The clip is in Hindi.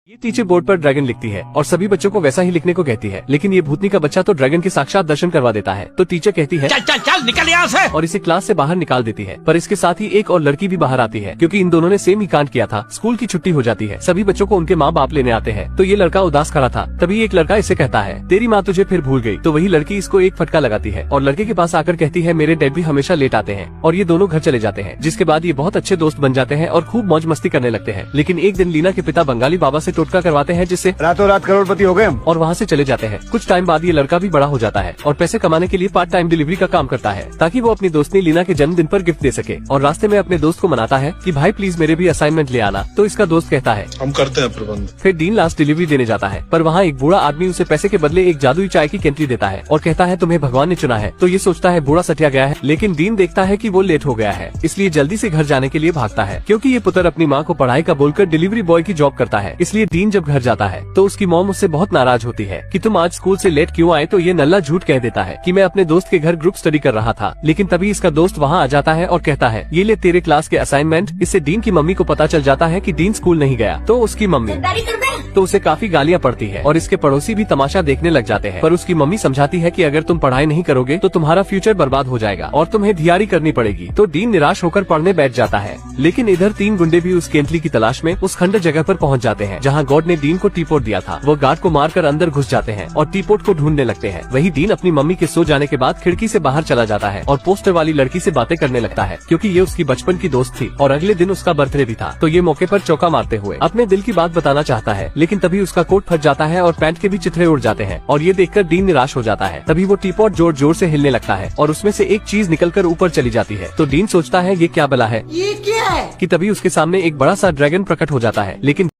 ये टीचर बोर्ड पर ड्रैगन लिखती है और सभी बच्चों को वैसा ही लिखने को कहती है, लेकिन ये भूतनी का बच्चा तो ड्रैगन के साक्षात दर्शन करवा देता है। तो टीचर कहती है चल चल चल निकल यहाँ से, और इसे क्लास से बाहर निकाल देती है। पर इसके साथ ही एक और लड़की भी बाहर आती है, क्योंकि इन दोनों ने सेम ही कांड किया था। स्कूल की छुट्टी हो जाती है, सभी बच्चों को उनके माँ बाप लेने आते हैं। तो ये लड़का उदास खड़ा था। तभी एक लड़का इसे कहता है तेरी माँ तुझे फिर भूल गई। तो वही लड़की इसको एक फटका लगाती है और लड़के के पास आकर कहती है मेरे डैड भी हमेशा लेट आते हैं। और ये दोनों घर चले जाते हैं, जिसके बाद ये बहुत अच्छे दोस्त बन जाते हैं और खूब मौज मस्ती करने लगते हैं। लेकिन एक दिन लीना के पिता बंगाली बाबा से टोटका करवाते हैं, जिससे रातों रात करोड़पति हो गए हम। और वहाँ से चले जाते हैं। कुछ टाइम बाद ये लड़का भी बड़ा हो जाता है और पैसे कमाने के लिए पार्ट टाइम डिलीवरी का काम करता है, ताकि वो अपनी दोस्तनी लीना के जन्मदिन पर गिफ्ट दे सके। और रास्ते में अपने दोस्त को मनाता है कि भाई प्लीज मेरे भी असाइनमेंट ले आना। तो इसका दोस्त कहता है हम करते हैं प्रबंध। फिर डीन लास्ट डिलीवरी देने जाता है, पर वहाँ एक बूढ़ा आदमी उसे पैसे के बदले एक जादुई चाय की कैंटी देता है और कहता है तुम्हें भगवान ने चुना है। तो ये सोचता है बूढ़ा सटिया गया है, लेकिन डीन देखता है कि वो लेट हो गया है, इसलिए जल्दी से घर जाने के लिए भागता है। क्योंकि ये पुत्र अपनी माँ को पढ़ाई का बोलकर डिलीवरी बॉय की जॉब करता है, इसलिए डीन जब घर जाता है तो उसकी मॉम उससे बहुत नाराज होती है कि तुम आज स्कूल से लेट क्यों आए। तो ये नल्ला झूठ कह देता है कि मैं अपने दोस्त के घर ग्रुप स्टडी कर रहा था। लेकिन तभी इसका दोस्त वहाँ आ जाता है और कहता है ये ले तेरे क्लास के असाइनमेंट। इससे डीन की मम्मी को पता चल जाता है कि डीन स्कूल नहीं गया। तो उसकी मम्मी तो उसे काफी गालियाँ पड़ती है और इसके पड़ोसी भी तमाशा देखने लग जाते हैं। पर उसकी मम्मी समझाती है कि अगर तुम पढ़ाई नहीं करोगे तो तुम्हारा फ्यूचर बर्बाद हो जाएगा और तुम्हें धियारी करनी पड़ेगी। तो डीन निराश होकर पढ़ने बैठ जाता है। लेकिन इधर 3 गुंडे भी उस केंटली की तलाश में उस खंडर जगह पर पहुंच जाते हैं, जहां गॉड ने डीन को टीपोट दिया था। वो गार्ड को मारकर अंदर घुस जाते हैं और टीपोट को ढूंढने लगते हैं। वही डीन अपनी मम्मी के सो जाने के बाद खिड़की से बाहर चला जाता है और पोस्टर वाली लड़की से बातें करने लगता है, क्योंकि ये उसकी बचपन की दोस्त थी और अगले दिन उसका बर्थडे भी था। तो ये मौके पर चौका मारते हुए अपने दिल की बात बताना चाहता है, लेकिन तभी उसका कोट फट जाता है और पैंट के भी चिथड़े उड़ जाते हैं और ये देखकर डीन निराश हो जाता है। तभी वो टीपॉट जोर जोर से हिलने लगता है और उसमें से एक चीज निकलकर ऊपर चली जाती है। तो डीन सोचता है ये क्या बला है, ये क्या है? कि तभी उसके सामने एक बड़ा सा ड्रैगन प्रकट हो जाता है। लेकिन